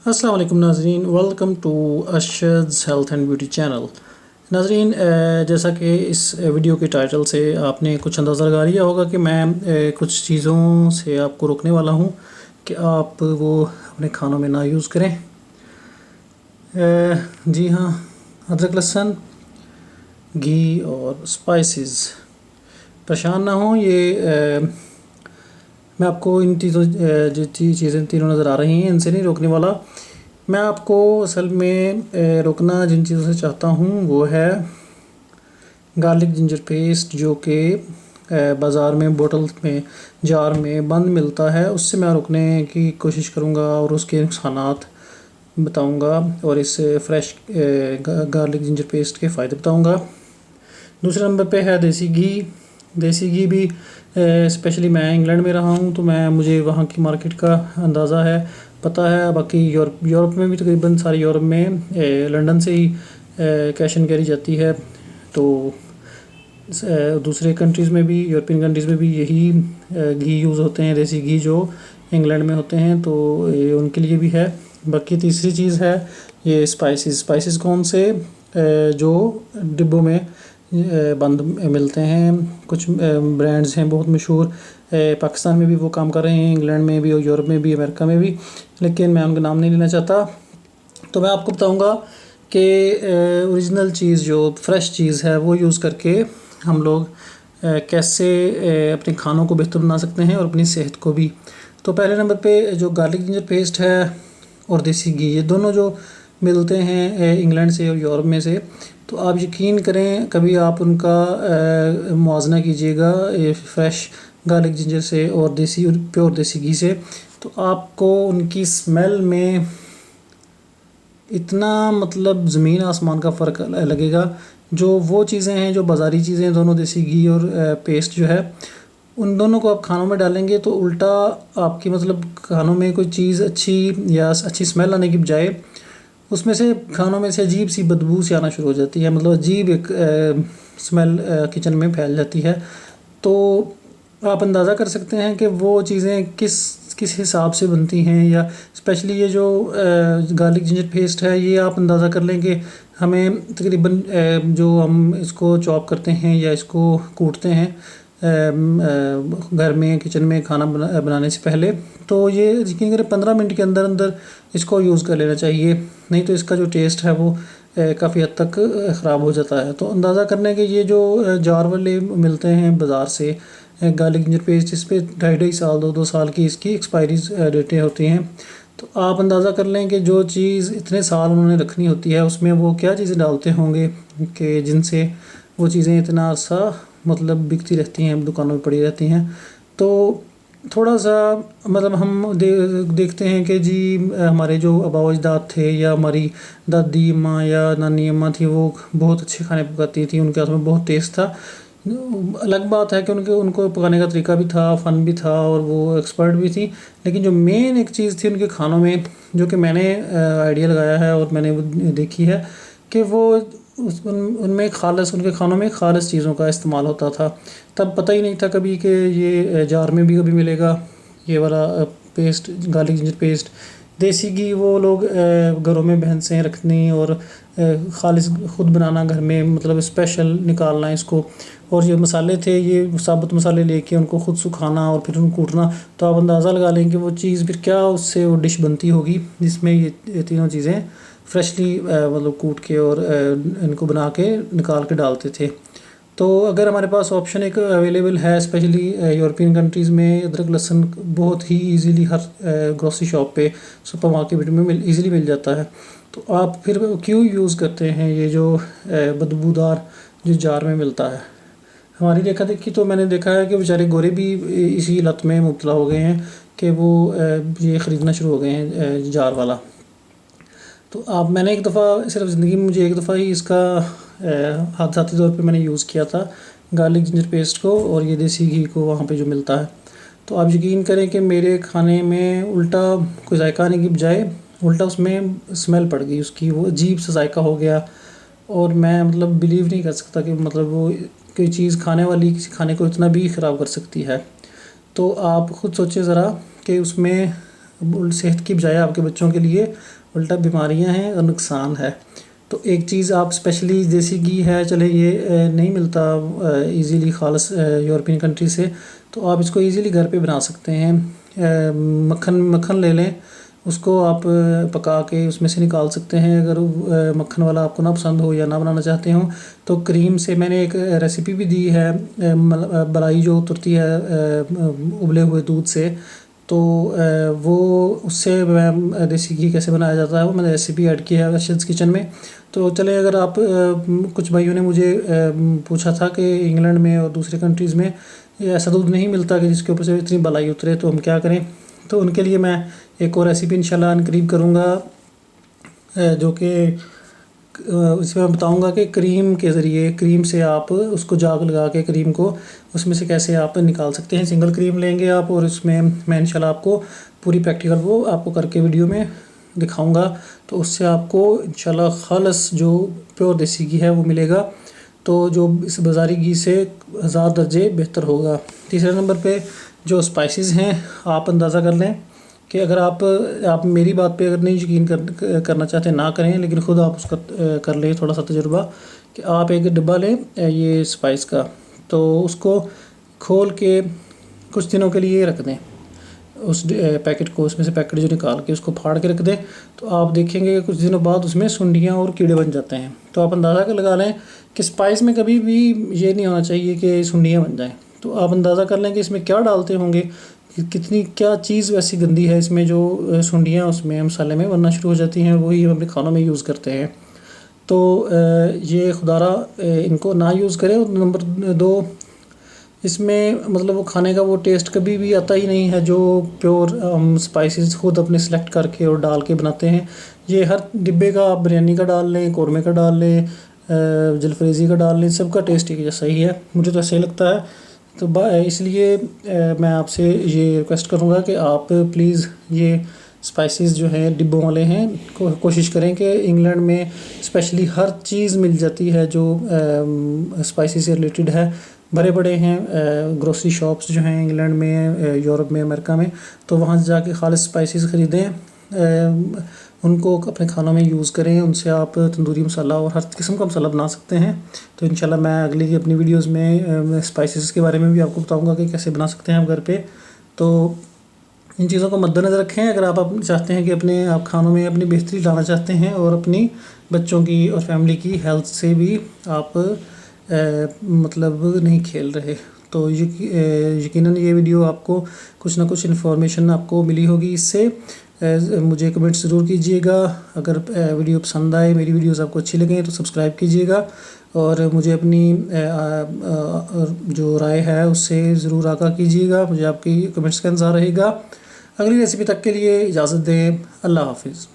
अस्सलाम वालेकुम नाज़रीन, welcome to Arshad's health and beauty channel. नाज़रीन, जैसा कि इस वीडियो के टाइटल से आपने कुछ अंदाज़ा लगा लिया होगा कि मैं कुछ चीज़ों से आपको रोकने वाला हूँ कि आप वो अपने खानों में ना यूज़ करें। जी हाँ, अदरक, लहसुन, घी और स्पाइसेस। परेशान ना हो, ये मैं आपको इन चीज़ों जो चीज़ें तीनों नज़र आ रही हैं इनसे नहीं रोकने वाला। मैं आपको असल में रोकना जिन चीज़ों से चाहता हूँ वो है गार्लिक जिंजर पेस्ट, जो कि बाज़ार में बोतल में जार में बंद मिलता है, उससे मैं रोकने की कोशिश करूँगा और उसके नुकसानात बताऊँगा और इस फ्रेश गार्लिक जिंजर पेस्ट के फ़ायदे बताऊँगा। दूसरे नंबर पे है देसी घी। देसी घी भी स्पेशली मैं इंग्लैंड में रहा हूँ तो मुझे वहाँ की मार्केट का अंदाज़ा है, पता है। बाकी यूरोप में भी तकरीबन सारे यूरोप में लंदन से ही कैश एंड कैरी जाती है। तो दूसरे कंट्रीज़ में भी, यूरोपियन कंट्रीज़ में भी यही घी यूज़ होते हैं, देसी घी जो इंग्लैंड में होते हैं, तो ये उनके लिए भी है। बाकी तीसरी चीज़ है ये स्पाइसेस कौन से जो डिब्बों में बंद मिलते हैं। कुछ ब्रांड्स हैं बहुत मशहूर, पाकिस्तान में भी वो काम कर रहे हैं, इंग्लैंड में भी और यूरोप में भी, अमेरिका में भी, लेकिन मैं उनका नाम नहीं लेना चाहता। तो मैं आपको बताऊंगा कि ओरिजिनल चीज़ जो फ्रेश चीज़ है वो यूज़ करके हम लोग कैसे अपने खानों को बेहतर बना सकते हैं और अपनी सेहत को भी। तो पहले नंबर पे जो गार्लिक जिंजर पेस्ट है और देसी घी, ये दोनों जो मिलते हैं इंग्लैंड से और यूरोप में से, तो आप यकीन करें कभी आप उनका मुआवजा कीजिएगा फ्रेश गार्लिक जिंजर से और प्योर देसी घी से, तो आपको उनकी स्मेल में इतना मतलब ज़मीन आसमान का फ़र्क लगेगा। जो वो चीज़ें हैं, जो बाज़ारी चीज़ें दोनों, देसी घी और पेस्ट जो है, उन दोनों को आप खानों में डालेंगे तो उल्टा आपकी मतलब खानों में कोई चीज़ अच्छी या अच्छी स्मेल आने की बजाय उसमें से खानों में से अजीब सी बदबू सी आना शुरू हो जाती है। मतलब अजीब एक स्मेल किचन में फैल जाती है। तो आप अंदाज़ा कर सकते हैं कि वो चीज़ें किस किस हिसाब से बनती हैं। या स्पेशली ये जो गार्लिक जिंजर पेस्ट है, ये आप अंदाज़ा कर लें कि हमें तकरीबन जो हम इसको चॉप करते हैं या इसको कूटते हैं घर में किचन में खाना बनाने से पहले, तो ये यकीन करें 15 मिनट के अंदर अंदर इसको यूज़ कर लेना चाहिए, नहीं तो इसका जो टेस्ट है वो काफ़ी हद तक ख़राब हो जाता है। तो अंदाज़ा करने के ये जो जार वाले मिलते हैं बाज़ार से गार्लिक जिंजर पेस्ट, इस पर 2.5 साल 2 साल की इसकी एक्सपायरी डेटें होती हैं। तो आप अंदाज़ा कर लें कि जो चीज़ इतने साल उन्होंने रखनी होती है उसमें वो क्या चीज़ें डालते होंगे कि जिनसे वो चीज़ें इतना अर्सा मतलब बिकती रहती हैं, दुकानों में पड़ी रहती हैं। तो थोड़ा सा मतलब हम देखते हैं कि जी हमारे जो आबा अजदाद थे या हमारी दादी अम्मा या नानी अम्मा थी, वो बहुत अच्छे खाने पकाती थी, उनके हाथ में बहुत टेस्ट था। अलग बात है कि उनको पकाने का तरीका भी था, फ़न भी था और वो एक्सपर्ट भी थी, लेकिन जो मेन एक चीज़ थी उनके खानों में, जो कि मैंने आइडिया लगाया है और मैंने वो देखी है कि वो उनमें खालिस, उनके खानों में खालिस चीज़ों का इस्तेमाल होता था। तब पता ही नहीं था कभी कि ये जार में भी कभी मिलेगा ये वाला पेस्ट, गार्लिक जिंजर पेस्ट। देसी घी वो लोग घरों में भैंसें रखनी और खालिस ख़ुद बनाना घर में, मतलब स्पेशल निकालना इसको। और ये मसाले थे, ये साबुत मसाले लेके उनको ख़ुद सुखाना और फिर उनको कूटना। तो आप अंदाज़ा लगा लें कि वो चीज़ फिर क्या उससे वो डिश बनती होगी जिसमें ये तीनों चीज़ें फ्रेशली मतलब कूट के और इनको बना के निकाल के डालते थे। तो अगर हमारे पास ऑप्शन एक अवेलेबल है, स्पेशली यूरोपियन कंट्रीज़ में अदरक लहसुन बहुत ही इजीली हर ग्रोसरी शॉप पे, सुपर मार्केट में इजीली मिल जाता है, तो आप फिर क्यों यूज़ करते हैं ये जो बदबूदार जो जार में मिलता है। हमारी देखा देखी तो मैंने देखा है कि बेचारे गोरे भी इसी लत में मुब्तला हो गए हैं कि वो ये ख़रीदना शुरू हो गए हैं जार वाला। तो मैंने एक दफ़ा, सिर्फ ज़िंदगी में मुझे एक दफ़ा ही इसका हादसाती तौर पे मैंने यूज़ किया था गार्लिक जिंजर पेस्ट को और ये देसी घी को वहाँ पे जो मिलता है। तो आप यकीन करें कि मेरे खाने में उल्टा कोई जायका आने की बजाय उल्टा उसमें स्मेल पड़ गई उसकी, वो अजीब सा जायका हो गया। और मैं मतलब बिलीव नहीं कर सकता कि मतलब वो कोई चीज़ खाने वाली किसी खाने को इतना भी ख़राब कर सकती है। तो आप ख़ुद सोचें ज़रा कि उसमें सेहत की बजाय आपके बच्चों के लिए उल्टा बीमारियां हैं और नुकसान है। तो एक चीज़ आप स्पेशली देसी घी है, चले ये नहीं मिलता इजीली खालस यूरोपियन कंट्री से, तो आप इसको इजीली घर पे बना सकते हैं। मक्खन मक्खन ले लें, उसको आप पका के उसमें से निकाल सकते हैं। अगर मक्खन वाला आपको ना पसंद हो या ना बनाना चाहते हो तो क्रीम से मैंने एक रेसिपी भी दी है, मलाई जो उतरती है उबले हुए दूध से, तो वो उससे मैं देसी घी कैसे बनाया जाता है वो मैंने रेसिपी ऐड की है अर्शद्स किचन में। तो चले, अगर आप कुछ भाइयों ने मुझे पूछा था कि इंग्लैंड में और दूसरे कंट्रीज़ में ये ऐसा दूध नहीं मिलता कि जिसके ऊपर से इतनी बलाई उतरे, तो हम क्या करें। तो उनके लिए मैं एक और रेसिपी इंशाल्लाह अनकरीब करूँगा, जो कि इसमें मैं बताऊंगा कि क्रीम के ज़रिए, क्रीम से आप उसको जाग लगा के क्रीम को उसमें से कैसे आप निकाल सकते हैं। सिंगल क्रीम लेंगे आप, और उसमें मैं इंशाल्लाह आपको पूरी प्रैक्टिकल वो आपको करके वीडियो में दिखाऊंगा। तो उससे आपको इंशाल्लाह खालस जो प्योर देसी घी है वो मिलेगा, तो जो इस बाज़ारी घी से 1000 दर्जे बेहतर होगा। तीसरे नंबर पे जो स्पाइसेस हैं, आप अंदाज़ा कर लें कि अगर आप मेरी बात पे अगर नहीं यकीन करना चाहते ना करें, लेकिन ख़ुद आप उसका कर लें थोड़ा सा तजुर्बा, कि आप एक डिब्बा लें ये स्पाइस का, तो उसको खोल के कुछ दिनों के लिए रख दें। उस पैकेट को, उसमें से पैकेट जो निकाल के उसको फाड़ के रख दें, तो आप देखेंगे कि कुछ दिनों बाद उसमें सुंडियाँ और कीड़े बन जाते हैं। तो आप अंदाज़ा कर लगा लें कि स्पाइस में कभी भी ये नहीं होना चाहिए कि सुंडियाँ बन जाएँ। तो आप अंदाज़ा कर लें कि इसमें क्या डालते होंगे, कितनी क्या चीज़ वैसी गंदी है इसमें जो सुंडियाँ उसमें मसाले में बनना शुरू हो जाती हैं, वही हम अपने खानों में यूज़ करते हैं। तो ये खुदारा इनको ना यूज़ करें। और नंबर 2, इसमें मतलब वो खाने का वो टेस्ट कभी भी आता ही नहीं है जो प्योर हम स्पाइसेस खुद अपने सेलेक्ट करके और डाल के बनाते हैं। ये हर डिब्बे का, आप बिरयानी का डाल लें, कौरमे का डाल लें, जलफरेज़ी का डाल लें, सबका टेस्ट एक जैसा ही है, मुझे तो ऐसा ही लगता है। तो इसलिए मैं आपसे ये रिक्वेस्ट करूँगा कि आप प्लीज़ ये स्पाइसेस जो हैं डिब्बों वाले हैं, कोशिश करें कि इंग्लैंड में स्पेशली हर चीज़ मिल जाती है जो स्पाइसेस से रिलेटेड है। बड़े बड़े हैं ग्रोसरी शॉप्स जो हैं इंग्लैंड में, यूरोप में, अमेरिका में, तो वहाँ से जाके खालिस स्पाइसेस ख़रीदें, उनको अपने खानों में यूज़ करें। उनसे आप तंदूरी मसाला और हर किस्म का मसाला बना सकते हैं। तो इंशाल्लाह मैं अगली अपनी वीडियोज़ में स्पाइसेस के बारे में भी आपको बताऊंगा कि कैसे बना सकते हैं आप घर पे। तो इन चीज़ों को मद्देनज़र रखें अगर आप चाहते हैं कि अपने आप खानों में अपनी बेहतरी लाना चाहते हैं और अपनी बच्चों की और फैमिली की हेल्थ से भी आप मतलब नहीं खेल रहे। तो यकीनन ये वीडियो आपको कुछ ना कुछ इन्फॉर्मेशन आपको मिली होगी इससे। मुझे कमेंट ज़रूर कीजिएगा। अगर वीडियो पसंद आए, मेरी वीडियोस आपको अच्छी लगें तो सब्सक्राइब कीजिएगा, और मुझे अपनी जो राय है उससे ज़रूर आगाह कीजिएगा। मुझे आपकी कमेंट्स का इंतज़ार रहेगा। अगली रेसिपी तक के लिए इजाज़त दें। अल्लाह हाफिज़।